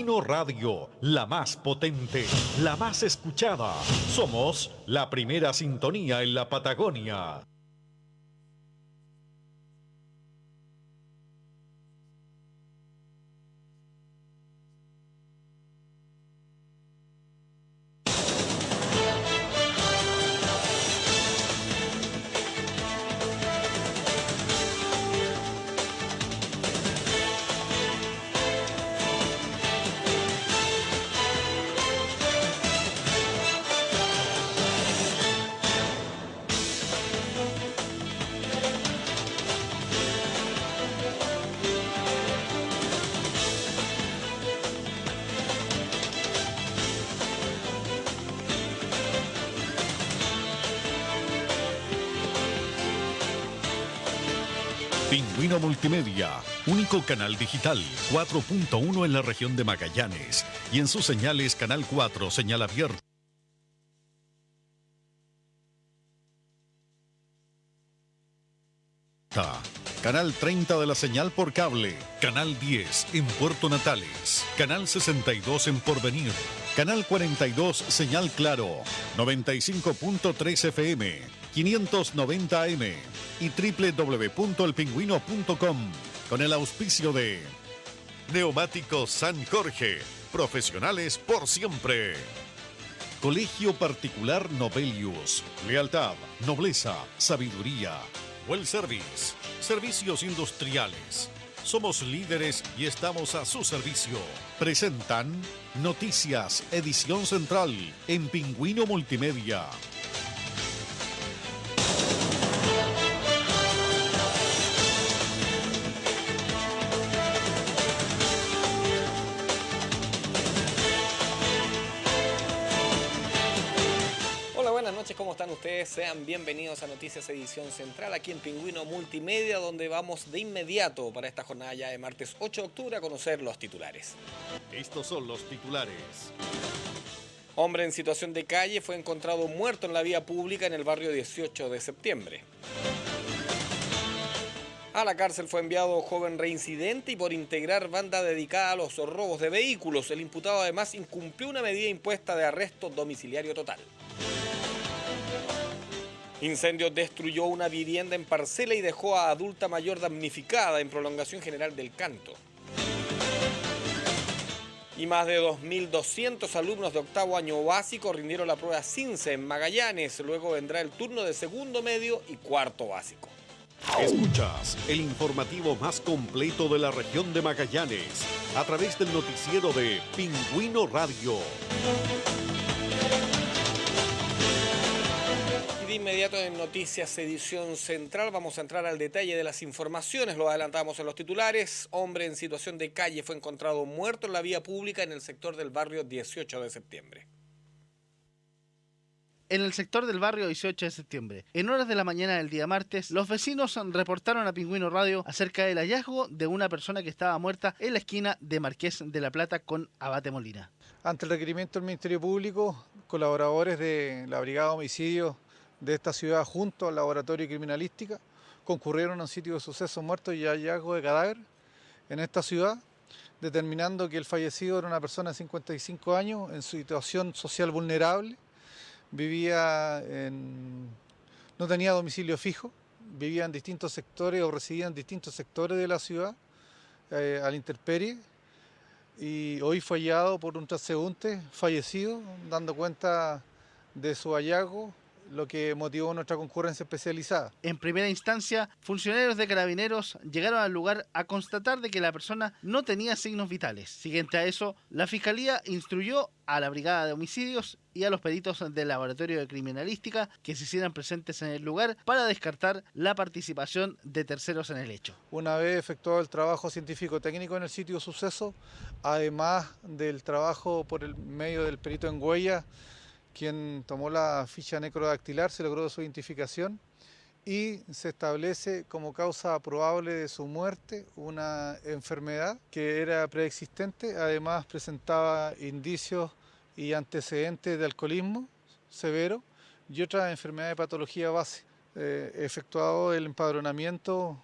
Pingüino Radio, la más potente, la más escuchada. Somos la primera sintonía en la Patagonia. Pingüino Multimedia, único canal digital, 4.1 en la región de Magallanes y en sus señales Canal 4, señal abierta. Canal 30 de la señal por cable, Canal 10 en Puerto Natales, Canal 62 en Porvenir, Canal 42 señal Claro, 95.3 FM, 590 AM y www.elpingüino.com con el auspicio de Neumáticos San Jorge, profesionales por siempre. Colegio Particular Novelius, lealtad, nobleza, sabiduría. Well Service, servicios industriales. Somos líderes y estamos a su servicio. Presentan Noticias, edición central en Pingüino Multimedia. Buenas noches, ¿cómo están ustedes? Sean bienvenidos a Noticias Edición Central aquí en Pingüino Multimedia, donde vamos de inmediato para esta jornada ya de martes 8 de octubre a conocer los titulares. Estos son los titulares. Hombre en situación de calle fue encontrado muerto en la vía pública en el barrio 18 de septiembre. A la cárcel fue enviado joven reincidente y por integrar banda dedicada a los robos de vehículos. El imputado además incumplió una medida impuesta de arresto domiciliario total. Incendio destruyó una vivienda en Parcela y dejó a adulta mayor damnificada en Prolongación General del Canto. Y más de 2.200 alumnos de octavo año básico rindieron la prueba CINCE en Magallanes. Luego vendrá el turno de segundo medio y cuarto básico. Escuchas el informativo más completo de la región de Magallanes a través del noticiero de Pingüino Radio. De inmediato en Noticias Edición Central vamos a entrar al detalle de las informaciones. Lo adelantamos en los titulares. Hombre en situación de calle fue encontrado muerto en la vía pública en el sector del barrio 18 de septiembre. En el sector del barrio 18 de septiembre, en horas de la mañana del día martes, los vecinos reportaron a Pingüino Radio acerca del hallazgo de una persona que estaba muerta en la esquina de Marqués de la Plata con Abate Molina. Ante el requerimiento del Ministerio Público, colaboradores de la Brigada de Homicidios de esta ciudad junto al Laboratorio de Criminalística concurrieron a un sitio de suceso muerto y hallazgo de cadáver en esta ciudad, determinando que el fallecido era una persona de 55 años en situación social vulnerable, no tenía domicilio fijo, vivía en distintos sectores o residía en distintos sectores de la ciudad, a la intemperie, y hoy fue hallado por un transeúnte fallecido, dando cuenta de su hallazgo, lo que motivó nuestra concurrencia especializada. En primera instancia, funcionarios de Carabineros llegaron al lugar a constatar de que la persona no tenía signos vitales. Siguiente a eso, la Fiscalía instruyó a la Brigada de Homicidios y a los peritos del Laboratorio de Criminalística que se hicieran presentes en el lugar para descartar la participación de terceros en el hecho. Una vez efectuado el trabajo científico-técnico en el sitio de suceso, además del trabajo por el medio del perito en huella, quien tomó la ficha necrodactilar, se logró su identificación y se establece como causa probable de su muerte una enfermedad que era preexistente, además presentaba indicios y antecedentes de alcoholismo severo y otra enfermedad de patología base. Efectuado el empadronamiento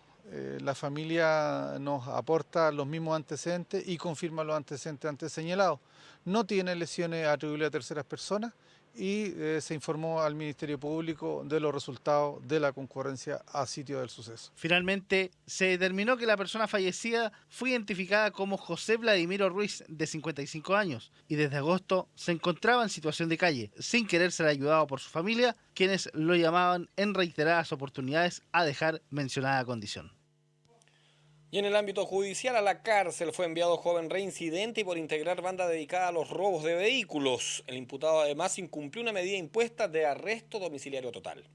La familia nos aporta los mismos antecedentes y confirma los antecedentes antes señalados. No tiene lesiones atribuibles a terceras personas y se informó al Ministerio Público de los resultados de la concurrencia a sitio del suceso. Finalmente, se determinó que la persona fallecida fue identificada como José Vladimiro Ruiz, de 55 años, y desde agosto se encontraba en situación de calle, sin querer ser ayudado por su familia, quienes lo llamaban en reiteradas oportunidades a dejar mencionada condición. Y en el ámbito judicial, a la cárcel fue enviado joven reincidente y por integrar banda dedicada a los robos de vehículos. El imputado además incumplió una medida impuesta de arresto domiciliario total.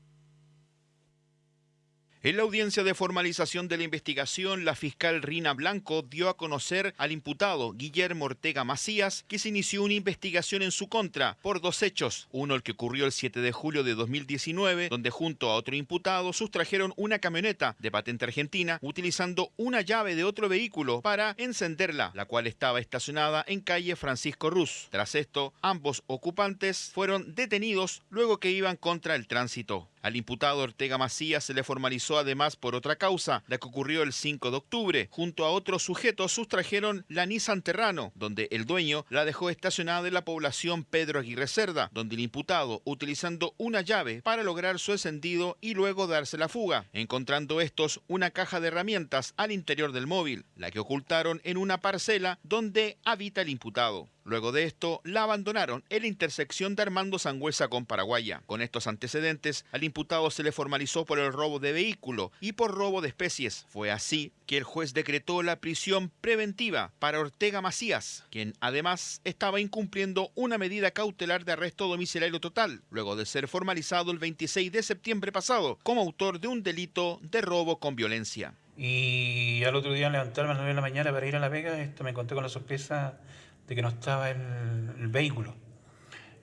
En la audiencia de formalización de la investigación, la fiscal Rina Blanco dio a conocer al imputado Guillermo Ortega Macías que se inició una investigación en su contra por dos hechos. Uno, el que ocurrió el 7 de julio de 2019, donde junto a otro imputado sustrajeron una camioneta de patente argentina utilizando una llave de otro vehículo para encenderla, la cual estaba estacionada en calle Francisco Ruz. Tras esto, ambos ocupantes fueron detenidos luego que iban contra el tránsito. Al imputado Ortega Macías se le formalizó además por otra causa, la que ocurrió el 5 de octubre. Junto a otros sujetos sustrajeron la Nissan Terrano, donde el dueño la dejó estacionada en la población Pedro Aguirre Cerda, donde el imputado, utilizando una llave para lograr su encendido y luego darse la fuga, encontrando estos una caja de herramientas al interior del móvil, la que ocultaron en una parcela donde habita el imputado. Luego de esto, la abandonaron en la intersección de Armando Sangüesa con Paraguaya. Con estos antecedentes, al imputado se le formalizó por el robo de vehículo y por robo de especies. Fue así que el juez decretó la prisión preventiva para Ortega Macías, quien además estaba incumpliendo una medida cautelar de arresto domiciliario total, luego de ser formalizado el 26 de septiembre pasado como autor de un delito de robo con violencia. Y al otro día al levantarme a las 9 de la mañana para ir a La Vega, me encontré con la sorpresa de que no estaba el vehículo.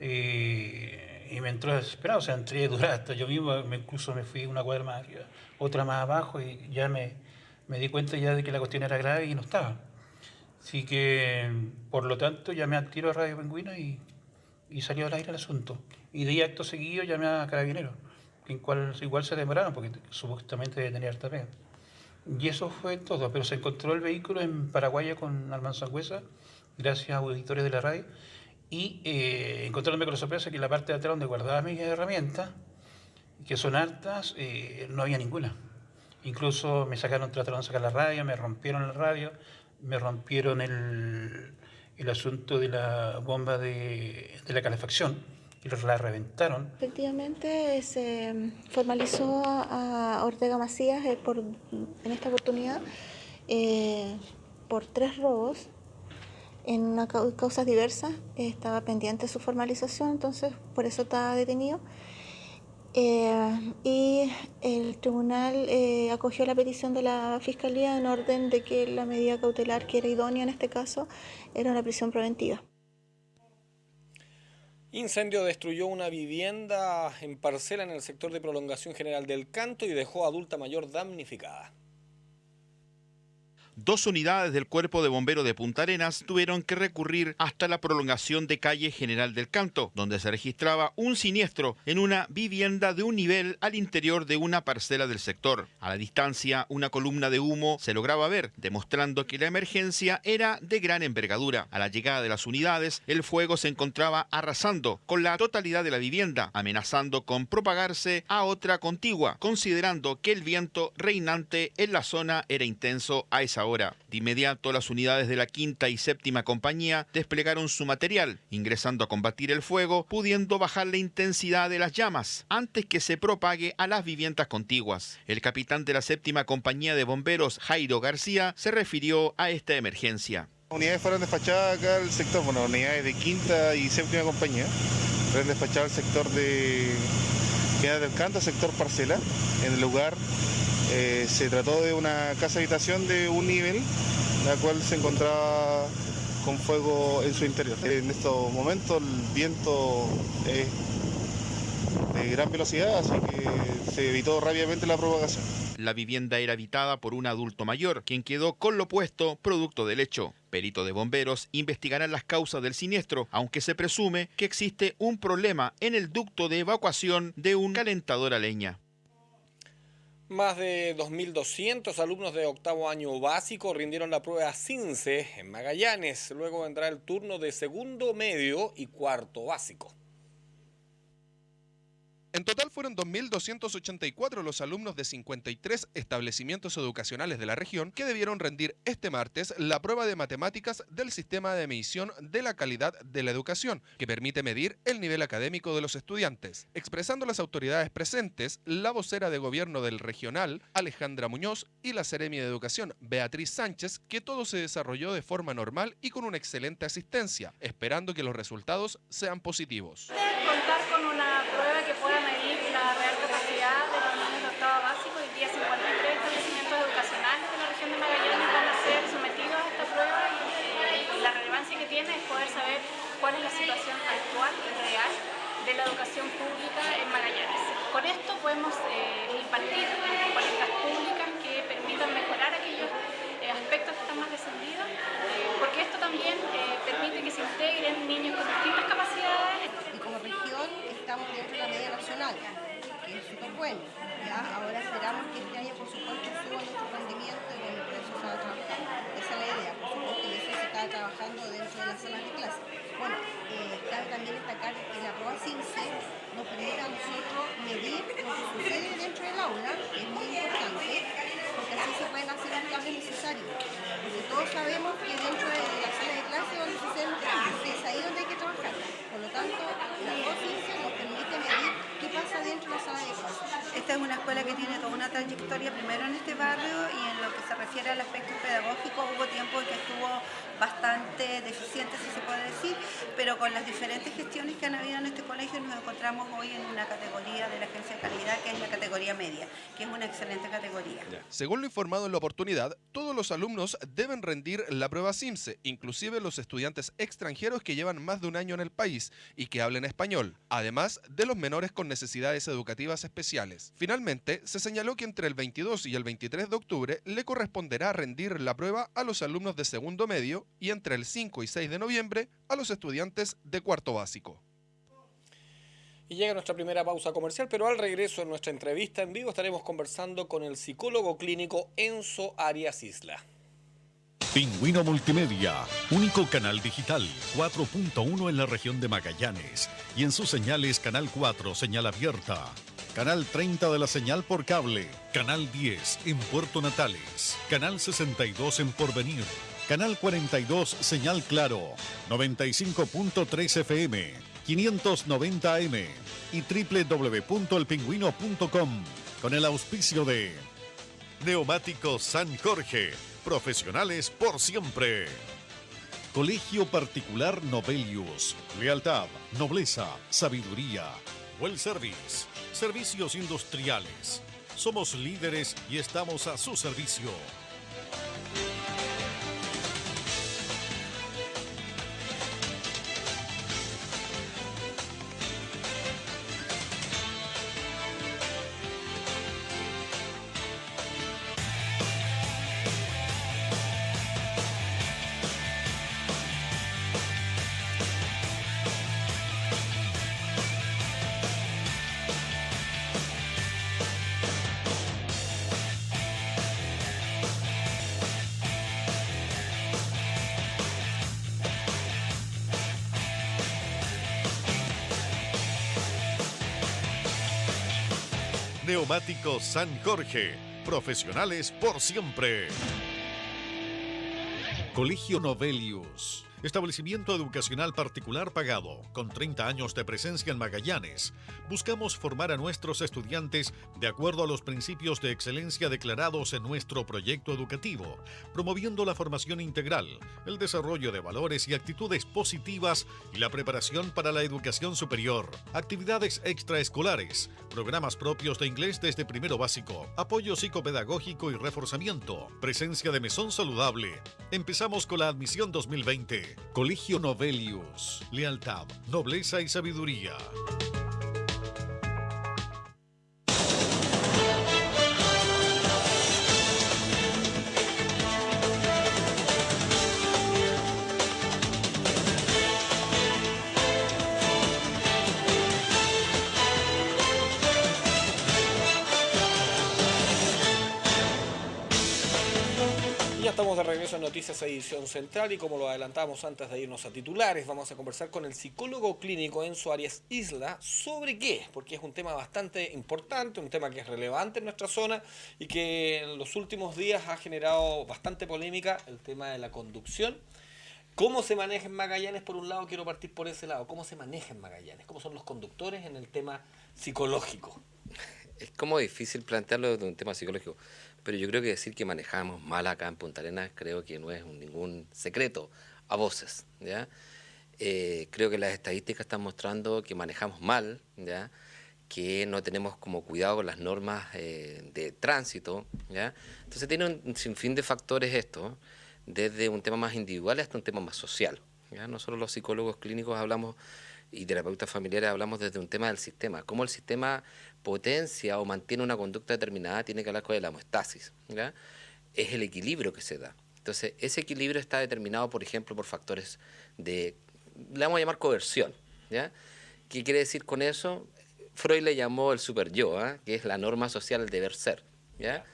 Y me entró desesperado, o sea, entré a durar hasta yo mismo, incluso me fui una cuadra más arriba, otra más abajo y ya me di cuenta ya de que la cuestión era grave y no estaba. Así que, por lo tanto, llamé al tiro a Radio Pingüino y salió al aire el asunto. Y de ahí acto seguido llamé a Carabineros, en cual igual se demoraron porque supuestamente debe tener harta pega. Y eso fue todo, pero se encontró el vehículo en Paraguaya con Armando Sangüesa, gracias a auditores de la radio, y encontrándome con la sorpresa que en la parte de atrás donde guardaba mis herramientas, que son hartas, no había ninguna. Incluso me trataron de sacar la radio, me rompieron la radio, me rompieron el asunto de la bomba de la calefacción y la reventaron. Efectivamente se formalizó a Ortega Macías en esta oportunidad por 3 robos en causas diversas. Estaba pendiente su formalización, entonces por eso estaba detenido. Y el tribunal acogió la petición de la Fiscalía en orden de que la medida cautelar que era idónea en este caso era una prisión preventiva. Incendio destruyó una vivienda en parcela en el sector de Prolongación General del Canto y dejó a adulta mayor damnificada. 2 unidades del Cuerpo de Bomberos de Punta Arenas tuvieron que recurrir hasta la prolongación de calle General del Canto, donde se registraba un siniestro en una vivienda de un nivel al interior de una parcela del sector. A la distancia, una columna de humo se lograba ver, demostrando que la emergencia era de gran envergadura. A la llegada de las unidades, el fuego se encontraba arrasando con la totalidad de la vivienda, amenazando con propagarse a otra contigua, considerando que el viento reinante en la zona era intenso a esa hora. De inmediato, las unidades de la 5ª y 7ª compañía desplegaron su material, ingresando a combatir el fuego, pudiendo bajar la intensidad de las llamas antes que se propague a las viviendas contiguas. El capitán de la 7ª compañía de bomberos, Jairo García, se refirió a esta emergencia. Unidades fueron despachadas acá al sector, unidades de 5ª y 7ª compañía, fueron despachadas al sector de General del Canto, sector parcela. En el lugar se trató de una casa habitación de un nivel, la cual se encontraba con fuego en su interior. En estos momentos el viento es de gran velocidad, así que se evitó rápidamente la propagación. La vivienda era habitada por un adulto mayor, quien quedó con lo puesto producto del hecho. Peritos de bomberos investigarán las causas del siniestro, aunque se presume que existe un problema en el ducto de evacuación de un calentador a leña. Más de 2.200 alumnos de octavo año básico rindieron la prueba CINCE en Magallanes. Luego vendrá el turno de segundo medio y cuarto básico. En total fueron 2.284 los alumnos de 53 establecimientos educacionales de la región que debieron rendir este martes la prueba de matemáticas del sistema de medición de la calidad de la educación, que permite medir el nivel académico de los estudiantes. Expresando las autoridades presentes, la vocera de gobierno del regional, Alejandra Muñoz, y la seremi de Educación, Beatriz Sánchez, que todo se desarrolló de forma normal y con una excelente asistencia, esperando que los resultados sean positivos. Contar con una prueba que pueda medir la real capacidad de los niños de octavo básico. Hoy día 53 establecimientos educacionales de la región de Magallanes van a ser sometidos a esta prueba y la relevancia que tiene es poder saber cuál es la situación actual y real de la educación pública en Magallanes. Con esto podemos impartir políticas públicas que permitan mejorar aquellos aspectos que están más descendidos, porque esto también permite que se integren niños con distintas capacidades. Y como región estamos dentro de la media nacional, que es súper bueno. ¿Ya? Ahora esperamos que este año, por supuesto, suba nuestro rendimiento y bueno, por eso se va a trabajar. Esa es la idea, por supuesto, y eso se está trabajando dentro de las salas de clase. Bueno, cabe también destacar que la prueba CINCE nos permite a nosotros medir lo que sucede dentro del aula, que es muy importante, porque así se pueden hacer los cambios necesarios. Porque todos sabemos que dentro de la sala de clase es donde suceden los cambios, es ahí donde hay que trabajar. Por lo tanto, la prueba CINCE nos permite medir qué pasa dentro de la sala de clase. Esta es una escuela que tiene toda una trayectoria primero en este barrio y en lo que se refiere al aspecto pedagógico hubo tiempo en que estuvo bastante deficiente, si se puede decir, pero con las diferentes gestiones que han habido en este colegio nos encontramos hoy en una categoría de la Agencia de Calidad que es la categoría media, que es una excelente categoría. Según lo informado en la oportunidad, todos los alumnos deben rendir la prueba CINCE, inclusive los estudiantes extranjeros que llevan más de un año en el país y que hablen español, además de los menores con necesidades educativas especiales. Finalmente, se señaló que entre el 22 y el 23 de octubre le corresponderá rendir la prueba a los alumnos de segundo medio y entre el 5 y 6 de noviembre a los estudiantes de cuarto básico. Y llega nuestra primera pausa comercial, pero al regreso en nuestra entrevista en vivo estaremos conversando con el psicólogo clínico Enzo Arias Isla. Pingüino Multimedia, único canal digital, 4.1 en la región de Magallanes y en sus señales Canal 4, señal abierta, Canal 30 de la señal por cable, Canal 10 en Puerto Natales, Canal 62 en Porvenir, Canal 42 señal claro, 95.3 FM, 590 AM y www.elpingüino.com con el auspicio de Neumáticos San Jorge, profesionales por siempre. Colegio Particular Novelius, lealtad, nobleza, sabiduría. Well Service, servicios industriales. Somos líderes y estamos a su servicio. Neumáticos San Jorge, profesionales por siempre. Colegio Novelius, establecimiento educacional particular pagado, con 30 años de presencia en Magallanes. Buscamos formar a nuestros estudiantes de acuerdo a los principios de excelencia declarados en nuestro proyecto educativo, promoviendo la formación integral, el desarrollo de valores y actitudes positivas y la preparación para la educación superior, actividades extraescolares, programas propios de inglés desde primero básico, apoyo psicopedagógico y reforzamiento, presencia de mesón saludable. Empezamos con la admisión 2020. Colegio Novelius, lealtad, nobleza y sabiduría. Ya estamos de regreso en Noticias Edición Central y como lo adelantamos antes de irnos a titulares, vamos a conversar con el psicólogo clínico Enzo Arias Isla sobre qué, porque es un tema bastante importante, un tema que es relevante en nuestra zona y que en los últimos días ha generado bastante polémica, el tema de la conducción. ¿Cómo se maneja en Magallanes? Por un lado, quiero partir por ese lado. ¿Cómo se maneja en Magallanes? ¿Cómo son los conductores en el tema psicológico? Es como difícil plantearlo desde un tema psicológico, pero yo creo que decir que manejamos mal acá en Punta Arenas creo que no es ningún secreto a voces, ¿ya? Creo que las estadísticas están mostrando que manejamos mal, ¿ya? Que no tenemos como cuidado con las normas de tránsito, ¿ya? Entonces tiene un sinfín de factores esto, desde un tema más individual hasta un tema más social, ¿ya? Nosotros los psicólogos clínicos hablamos y terapeutas familiares hablamos desde un tema del sistema, cómo el sistema potencia o mantiene una conducta determinada, tiene que hablar con la homeostasis, ¿ya? Es el equilibrio que se da. Entonces, ese equilibrio está determinado, por ejemplo, por factores le vamos a llamar coerción, ¿ya? ¿Qué quiere decir con eso? Freud le llamó el super yo, ¿eh? Que es la norma social del deber ser, ¿ya?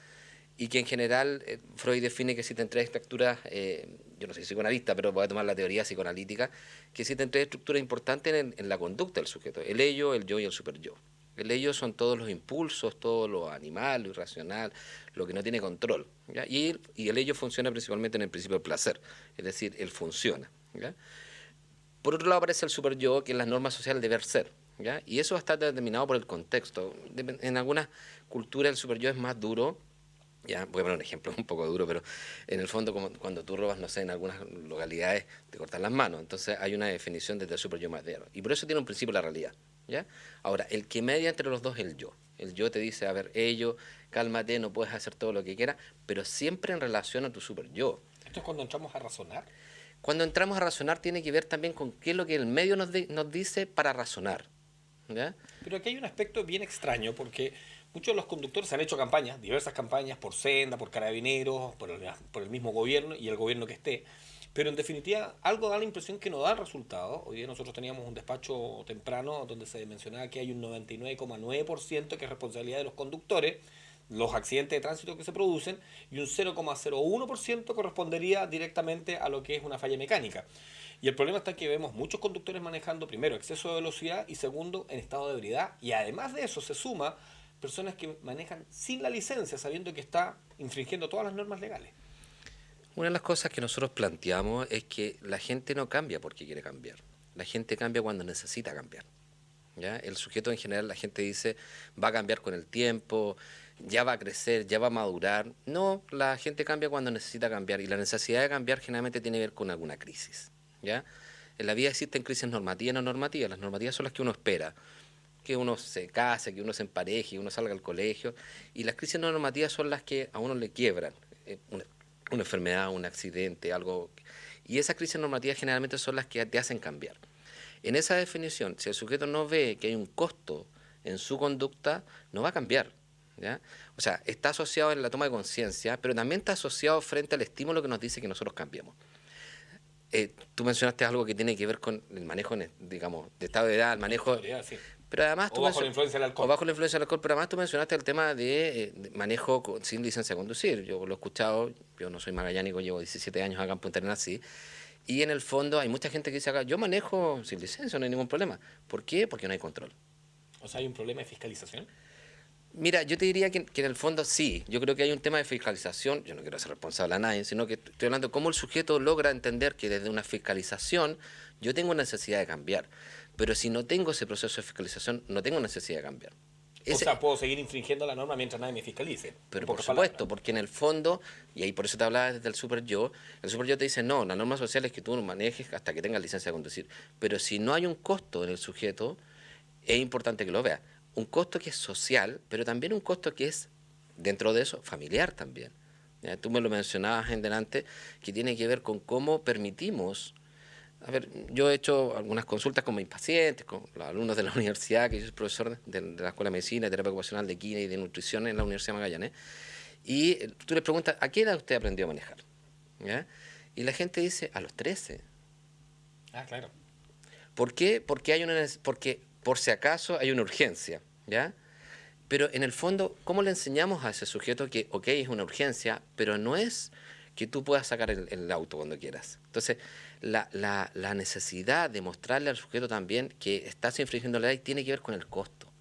Y que en general Freud define que existen tres estructuras, yo no soy psicoanalista, pero voy a tomar la teoría psicoanalítica, que existen tres estructuras importantes en la conducta del sujeto: el ello, el yo y el superyo. El ello son todos los impulsos, todo lo animal, lo irracional, lo que no tiene control, ¿ya? Y el ello funciona principalmente en el principio del placer, es decir, él funciona, ¿ya? Por otro lado aparece el superyo, que es la norma social del deber ser, ¿ya? Y eso está determinado por el contexto. En algunas culturas el superyo es más duro. Ya, voy a poner un ejemplo un poco duro, pero en el fondo, como cuando tú robas, no sé, en algunas localidades te cortan las manos. Entonces hay una definición desde el super yo más duro. Y por eso tiene un principio la realidad, ¿ya? Ahora, el que media entre los dos es el yo. El yo te dice, a ver, ello, cálmate, no puedes hacer todo lo que quieras, pero siempre en relación a tu super yo. ¿Esto es cuando entramos a razonar? Cuando entramos a razonar tiene que ver también con qué es lo que el medio nos dice para razonar, ¿ya? Pero aquí hay un aspecto bien extraño porque muchos de los conductores han hecho campañas, diversas campañas, por Senda, por Carabineros, por el mismo gobierno y el gobierno que esté. Pero en definitiva, algo da la impresión que no da resultado. Hoy día nosotros teníamos un despacho temprano donde se mencionaba que hay un 99,9% que es responsabilidad de los conductores, los accidentes de tránsito que se producen, y un 0,01% correspondería directamente a lo que es una falla mecánica. Y el problema está en que vemos muchos conductores manejando, primero, exceso de velocidad y segundo, en estado de ebriedad. Y además de eso se suma personas que manejan sin la licencia, sabiendo que está infringiendo todas las normas legales. Una de las cosas que nosotros planteamos es que la gente no cambia porque quiere cambiar. La gente cambia cuando necesita cambiar, ¿ya? El sujeto en general, la gente dice, va a cambiar con el tiempo, ya va a crecer, ya va a madurar. No, la gente cambia cuando necesita cambiar, y la necesidad de cambiar generalmente tiene que ver con alguna crisis, ¿ya? En la vida existen crisis normativas y no normativas. Las normativas son las que uno espera, que uno se case, que uno se empareje, que uno salga al colegio, y las crisis no normativas son las que a uno le quiebran, una enfermedad, un accidente, algo, y esas crisis normativas generalmente son las que te hacen cambiar. En esa definición, si el sujeto no ve que hay un costo en su conducta, no va a cambiar, ¿ya? O sea, está asociado en la toma de conciencia, pero también está asociado frente al estímulo que nos dice que nosotros cambiamos. Tú mencionaste algo que tiene que ver con el manejo, digamos, de estado de edad, el manejo... Sí. Pero además o bajo la influencia del alcohol. O bajo la influencia del alcohol, pero además tú mencionaste el tema de manejo sin licencia de conducir. Yo lo he escuchado, yo no soy magallánico, llevo 17 años acá en Punta Arenas, sí. Y en el fondo hay mucha gente que dice acá, yo manejo sin licencia, no hay ningún problema. ¿Por qué? Porque no hay control. O sea, ¿hay un problema de fiscalización? Mira, yo te diría que en el fondo sí, yo creo que hay un tema de fiscalización, yo no quiero ser responsable a nadie, sino que estoy hablando de cómo el sujeto logra entender que desde una fiscalización yo tengo necesidad de cambiar, pero si no tengo ese proceso de fiscalización, no tengo necesidad de cambiar. O sea, puedo seguir infringiendo la norma mientras nadie me fiscalice. Pero por supuesto, porque en el fondo, y ahí por eso te hablaba desde el super yo te dice, no, la norma social es que tú manejes hasta que tengas licencia de conducir, pero si no hay un costo en el sujeto, es importante que lo vea. Un costo que es social, pero también un costo que es, dentro de eso, familiar también. ¿Ya? Tú me lo mencionabas en delante, que tiene que ver con cómo permitimos... A ver, yo he hecho algunas consultas con mis pacientes, con los alumnos de la universidad, que yo soy profesor de la Escuela de Medicina, de Terapia Ocupacional de Quina y de Nutrición en la Universidad de Magallanes, y tú les preguntas, ¿a qué edad usted aprendió a manejar? ¿Ya? Y la gente dice, a los 13. Ah, claro. ¿Por qué? Porque por si acaso hay una urgencia, ¿ya? Pero en el fondo, ¿cómo le enseñamos a ese sujeto que, ok, es una urgencia, pero no es que tú puedas sacar el auto cuando quieras. Entonces, la necesidad de mostrarle al sujeto también que estás infringiendo la ley tiene que ver con el costo.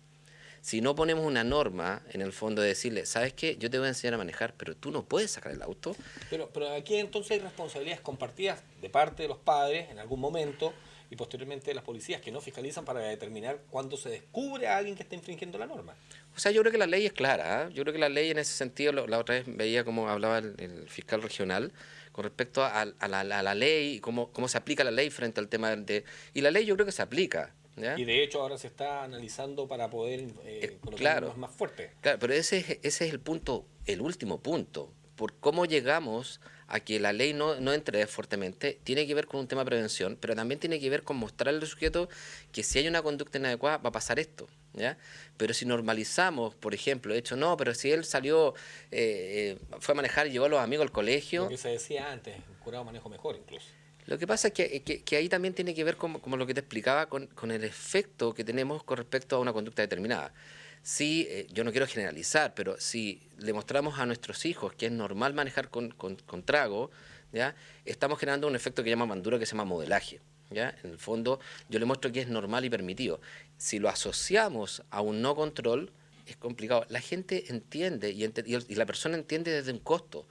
Si no ponemos una norma, en el fondo, de decirle, ¿sabes qué? Yo te voy a enseñar a manejar, pero tú no puedes sacar el auto. Pero aquí entonces hay responsabilidades compartidas de parte de los padres en algún momento y posteriormente de las policías que no fiscalizan para determinar cuándo se descubre a alguien que está infringiendo la norma. O sea, yo creo que la ley es clara, ¿eh? Yo creo que la ley en ese sentido, la otra vez veía cómo hablaba el fiscal regional con respecto a la ley, cómo se aplica la ley frente al tema de... Y la ley yo creo que se aplica. ¿Ya? Y de hecho ahora se está analizando para poder colocar claro, normas más fuertes. Claro, pero ese es el punto, el último punto. Por cómo llegamos a que la ley no entre fuertemente, tiene que ver con un tema de prevención, pero también tiene que ver con mostrarle al sujeto que si hay una conducta inadecuada va a pasar esto. ¿Ya? Pero si normalizamos, por ejemplo, de hecho, no, pero si él salió, fue a manejar y llevó a los amigos al colegio... Lo que se decía antes, curado manejo mejor incluso. Lo que pasa es que ahí también tiene que ver, como lo que te explicaba, con el efecto que tenemos con respecto a una conducta determinada. Si, yo no quiero generalizar, pero si le mostramos a nuestros hijos que es normal manejar con trago, ¿ya? Estamos generando un efecto que llama Bandura, que se llama modelaje. ¿Ya? En el fondo, yo le muestro que es normal y permitido. Si lo asociamos a un no control, es complicado. La gente entiende y la persona entiende desde un costo.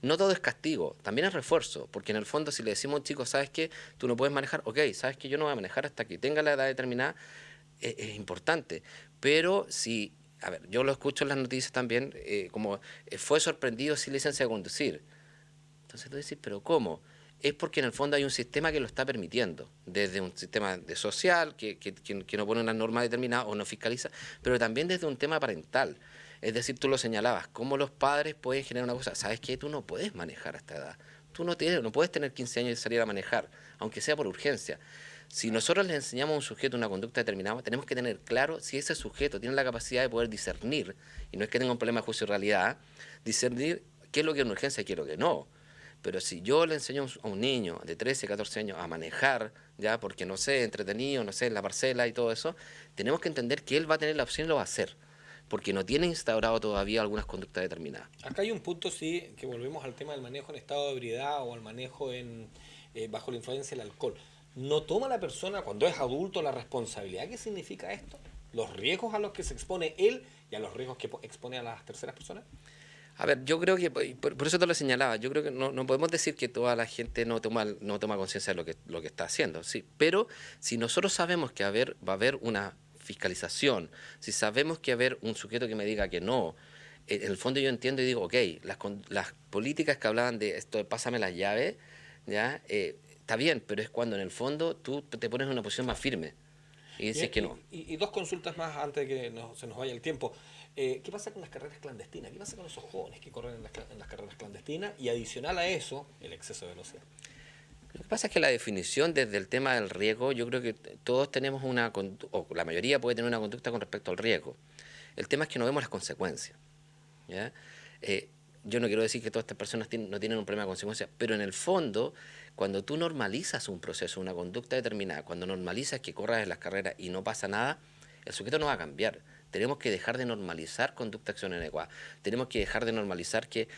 No todo es castigo, también es refuerzo, porque en el fondo si le decimos a un chico, ¿sabes qué? Tú no puedes manejar, ok, ¿sabes qué? Yo no voy a manejar hasta que tenga la edad determinada, es importante. Pero si, a ver, yo lo escucho en las noticias también, como fue sorprendido sin licencia de conducir. Entonces tú dices, ¿pero cómo? Es porque en el fondo hay un sistema que lo está permitiendo, desde un sistema de social que no pone una norma determinada o no fiscaliza, pero también desde un tema parental. Es decir, tú lo señalabas, cómo los padres pueden generar una cosa. ¿Sabes qué? Tú no puedes manejar a esta edad. Tú no puedes tener 15 años y salir a manejar, aunque sea por urgencia. Si nosotros le enseñamos a un sujeto una conducta determinada, tenemos que tener claro si ese sujeto tiene la capacidad de poder discernir, y no es que tenga un problema de juicio de realidad, discernir qué es lo que es una urgencia y qué es lo que no. Pero si yo le enseño a un niño de 13, 14 años a manejar, ya porque no sé, entretenido, no sé, en la parcela y todo eso, tenemos que entender que él va a tener la opción y lo va a hacer, porque no tiene instaurado todavía algunas conductas determinadas. Acá hay un punto, sí, que volvemos al tema del manejo en estado de ebriedad o al manejo bajo la influencia del alcohol. ¿No toma la persona, cuando es adulto, la responsabilidad? ¿Qué significa esto? ¿Los riesgos a los que se expone él y a los riesgos que expone a las terceras personas? A ver, yo creo que, por eso te lo señalaba, yo creo que no podemos decir que toda la gente no toma conciencia de lo que está haciendo, sí, pero si nosotros sabemos que va a haber una fiscalización, si sabemos que va a haber un sujeto que me diga que no, en el fondo yo entiendo y digo, ok, las políticas que hablaban de esto de pásame las llaves, ¿ya? Está bien, pero es cuando en el fondo tú te pones en una posición más firme y dices que no. Y dos consultas más antes de que se nos vaya el tiempo. ¿Qué pasa con las carreras clandestinas? ¿Qué pasa con esos jóvenes que corren en las carreras clandestinas? Y adicional a eso, el exceso de velocidad. Lo que pasa es que la definición desde el tema del riesgo, yo creo que todos tenemos o la mayoría puede tener una conducta con respecto al riesgo. El tema es que no vemos las consecuencias, ¿ya? Yo no quiero decir que todas estas personas no tienen un problema de consecuencias, pero en el fondo, cuando tú normalizas un proceso, una conducta determinada, cuando normalizas que corras en las carreras y no pasa nada, el sujeto no va a cambiar. Tenemos que dejar de normalizar conducta acción inadecuada. Tenemos que dejar de normalizar que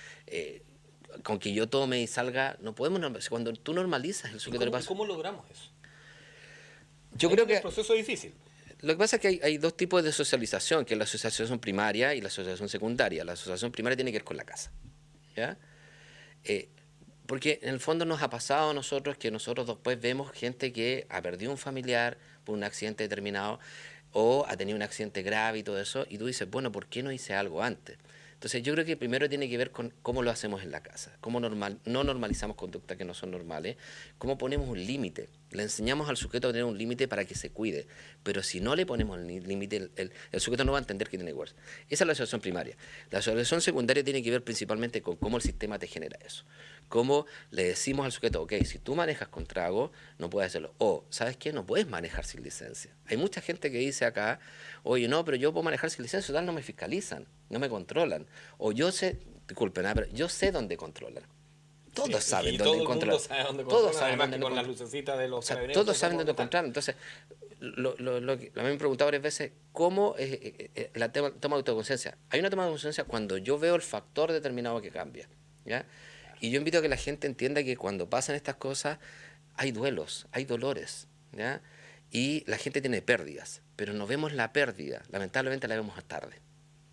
con que yo tome y salga, no podemos normalizar. Cuando tú normalizas, el sujeto le pasa. ¿Cómo logramos eso? Yo creo que es un proceso difícil. Lo que pasa es que hay dos tipos de socialización, que es la asociación primaria y la asociación secundaria. La asociación primaria tiene que ver con la casa, ¿ya? Porque en el fondo nos ha pasado a nosotros que nosotros después vemos gente que ha perdido un familiar por un accidente determinado o ha tenido un accidente grave y todo eso, y tú dices, bueno, ¿por qué no hice algo antes? Entonces yo creo que primero tiene que ver con cómo lo hacemos en la casa, cómo no normalizamos conductas que no son normales, cómo ponemos un límite. Le enseñamos al sujeto a tener un límite para que se cuide, pero si no le ponemos el límite, el sujeto no va a entender que tiene que cuidarse. Esa es la asociación primaria. La asociación secundaria tiene que ver principalmente con cómo el sistema te genera eso. Cómo le decimos al sujeto, ok, si tú manejas con trago, no puedes hacerlo. O, ¿sabes qué? No puedes manejar sin licencia. Hay mucha gente que dice acá, oye, no, pero yo puedo manejar sin licencia, tal, no me fiscalizan, no me controlan. O yo sé, disculpen, pero yo sé dónde controlan. Todos saben dónde controlan. Todos saben dónde controlan. Con las lucecitas de los carabineros. Todos saben dónde controlan. Entonces, lo que a mí me han preguntado varias veces, ¿cómo la toma de autoconciencia? Hay una toma de autoconciencia cuando yo veo el factor determinado que cambia, ¿ya? Y yo invito a que la gente entienda que cuando pasan estas cosas hay duelos, hay dolores, ¿ya? Y la gente tiene pérdidas, pero no vemos la pérdida, lamentablemente la vemos tarde.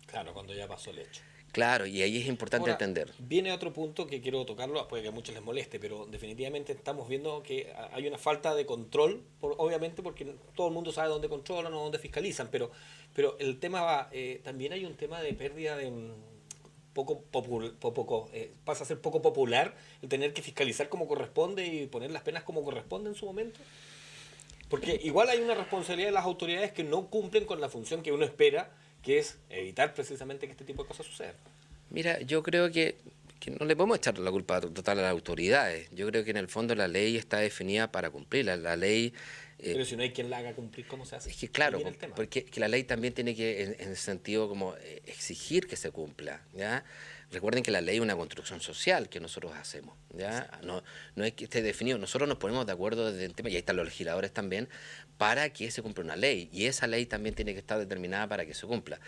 Claro, cuando ya pasó el hecho. Claro, y ahí es importante entender. Viene otro punto que quiero tocarlo, puede que a muchos les moleste, pero definitivamente estamos viendo que hay una falta de control, obviamente porque todo el mundo sabe dónde controlan o dónde fiscalizan, pero el tema va, también hay un tema de pérdida de pasa a ser poco popular el tener que fiscalizar como corresponde y poner las penas como corresponde en su momento. Porque igual hay una responsabilidad de las autoridades que no cumplen con la función que uno espera, que es evitar precisamente que este tipo de cosas sucedan. Mira, yo creo que no le podemos echar la culpa total a las autoridades. Yo creo que en el fondo la ley está definida para cumplirla. La ley... pero si no hay quien la haga cumplir, ¿cómo se hace? Es que claro, porque que la ley también tiene que, en el sentido como exigir que se cumpla, ¿ya? Recuerden que la ley es una construcción social que nosotros hacemos, ¿ya? No es que esté definido, nosotros nos ponemos de acuerdo desde el tema, y ahí están los legisladores también, para que se cumpla una ley, y esa ley también tiene que estar determinada para que se cumpla.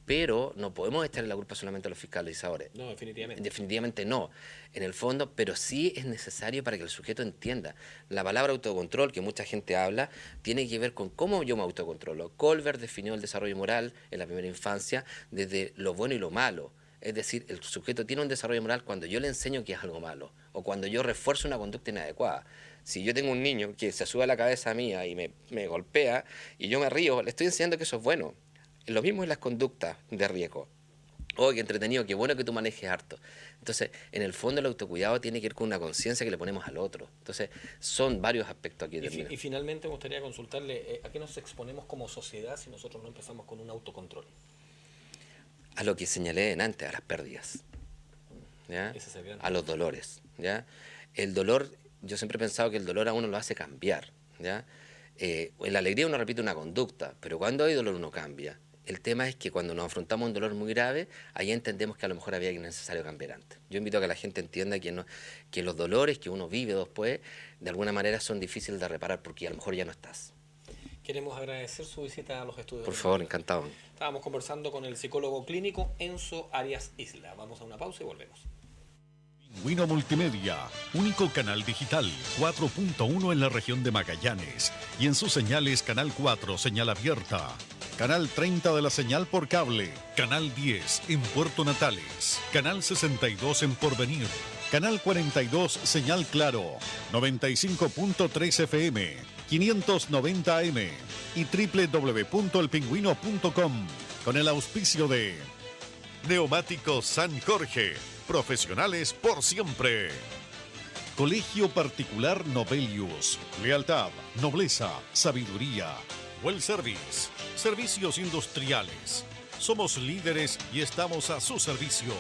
Pero no podemos echarle la culpa solamente a los fiscalizadores. No, definitivamente. Definitivamente no, en el fondo, pero sí es necesario para que el sujeto entienda. La palabra autocontrol, que mucha gente habla, tiene que ver con cómo yo me autocontrolo. Colbert definió el desarrollo moral en la primera infancia desde lo bueno y lo malo. Es decir, el sujeto tiene un desarrollo moral cuando yo le enseño que es algo malo o cuando yo refuerzo una conducta inadecuada. Si yo tengo un niño que se sube a la cabeza mía y me golpea y yo me río, le estoy enseñando que eso es bueno. Lo mismo en las conductas de riesgo. Oh, qué entretenido, qué bueno que tú manejes harto. Entonces, en el fondo el autocuidado tiene que ir con una conciencia que le ponemos al otro. Entonces, son varios aspectos aquí. Y finalmente me gustaría consultarle, ¿a qué nos exponemos como sociedad si nosotros no empezamos con un autocontrol? A lo que señalé antes, a las pérdidas, ¿ya? A los dolores, ¿ya? El dolor, yo siempre he pensado que el dolor a uno lo hace cambiar, ¿ya? En la alegría uno repite una conducta, pero cuando hay dolor uno cambia. El tema es que cuando nos afrontamos un dolor muy grave, ahí entendemos que a lo mejor había que necesario cambiar antes. Yo invito a que la gente entienda que los dolores que uno vive después, de alguna manera son difíciles de reparar porque a lo mejor ya no estás. Queremos agradecer su visita a los estudios. Por favor, encantado. Estábamos conversando con el psicólogo clínico Enzo Arias Isla. Vamos a una pausa y volvemos. Pingüino Multimedia, único canal digital 4.1 en la región de Magallanes y en sus señales Canal 4, señal abierta, Canal 30 de la señal por cable, Canal 10 en Puerto Natales, Canal 62 en Porvenir, Canal 42 señal claro, 95.3 FM, 590 AM y www.elpingüino.com con el auspicio de Neumáticos San Jorge, profesionales por siempre. Colegio Particular Novelius, lealtad, nobleza, sabiduría. Well Service, servicios industriales. Somos líderes y estamos a su servicio.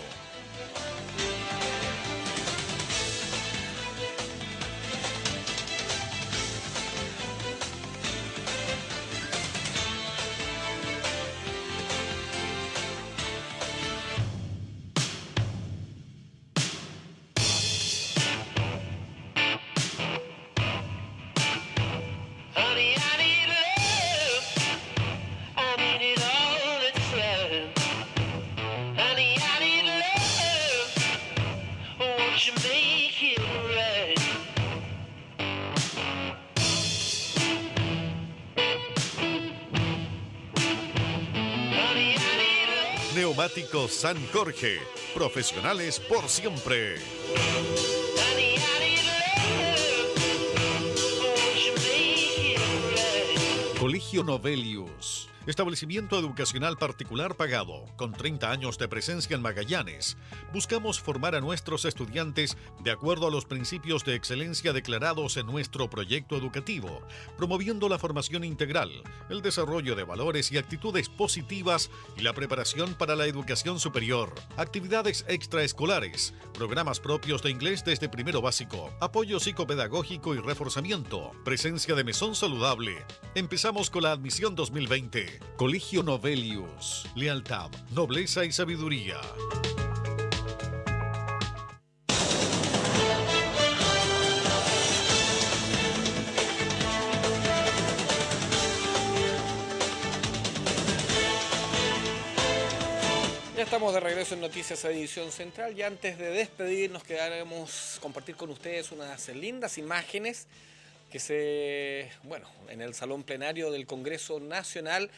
Neumáticos San Jorge, profesionales por siempre. Colegio Novelius, establecimiento educacional particular pagado, con 30 años de presencia en Magallanes. Buscamos formar a nuestros estudiantes de acuerdo a los principios de excelencia declarados en nuestro proyecto educativo, promoviendo la formación integral, el desarrollo de valores y actitudes positivas y la preparación para la educación superior, actividades extraescolares, programas propios de inglés desde primero básico, apoyo psicopedagógico y reforzamiento, presencia de mesón saludable. Empezamos con la admisión 2020. Colegio Novelius, lealtad, nobleza y sabiduría. Estamos de regreso en Noticias Edición Central y antes de despedirnos queremos compartir con ustedes unas lindas imágenes que en el salón plenario del Congreso Nacional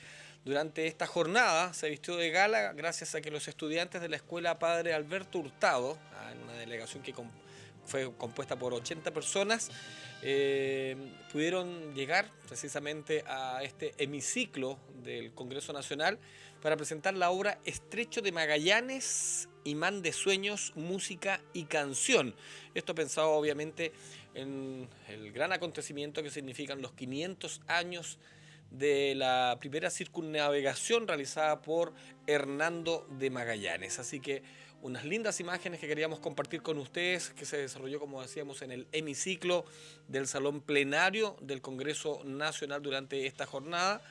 durante esta jornada se vistió de gala gracias a que los estudiantes de la Escuela Padre Alberto Hurtado, en una delegación que fue compuesta por 80 personas, pudieron llegar precisamente a este hemiciclo del Congreso Nacional para presentar la obra Estrecho de Magallanes, Imán de Sueños, Música y Canción. Esto pensado obviamente en el gran acontecimiento que significan los 500 años de la primera circunnavegación realizada por Hernando de Magallanes. Así que unas lindas imágenes que queríamos compartir con ustedes, que se desarrolló, como decíamos, en el hemiciclo del Salón Plenario del Congreso Nacional durante esta jornada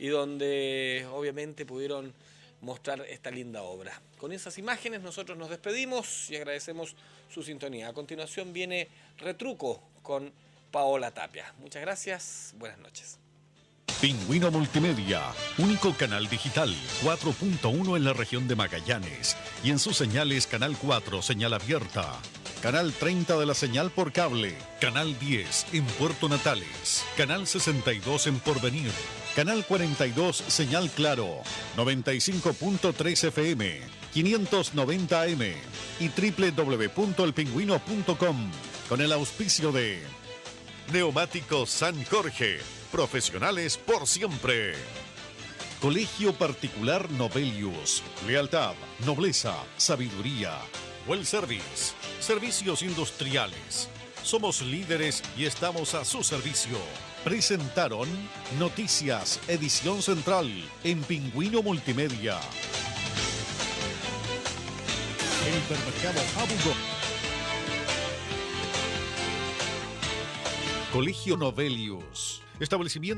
y donde obviamente pudieron mostrar esta linda obra. Con esas imágenes nosotros nos despedimos y agradecemos su sintonía. A continuación viene Retruco con Paola Tapia. Muchas gracias, buenas noches. Pingüino Multimedia, único canal digital 4.1 en la región de Magallanes y en sus señales Canal 4, señal abierta, Canal 30 de la señal por cable, Canal 10 en Puerto Natales, Canal 62 en Porvenir, Canal 42 señal claro, 95.3 FM, 590 AM y www.elpingüino.com con el auspicio de Neumáticos San Jorge. Profesionales por siempre. Colegio Particular Novelius. Lealtad, nobleza, sabiduría. Well Service. Servicios industriales. Somos líderes y estamos a su servicio. Presentaron Noticias Edición Central en Pingüino Multimedia. El supermercado Abugo. Colegio Novelius. Establecimiento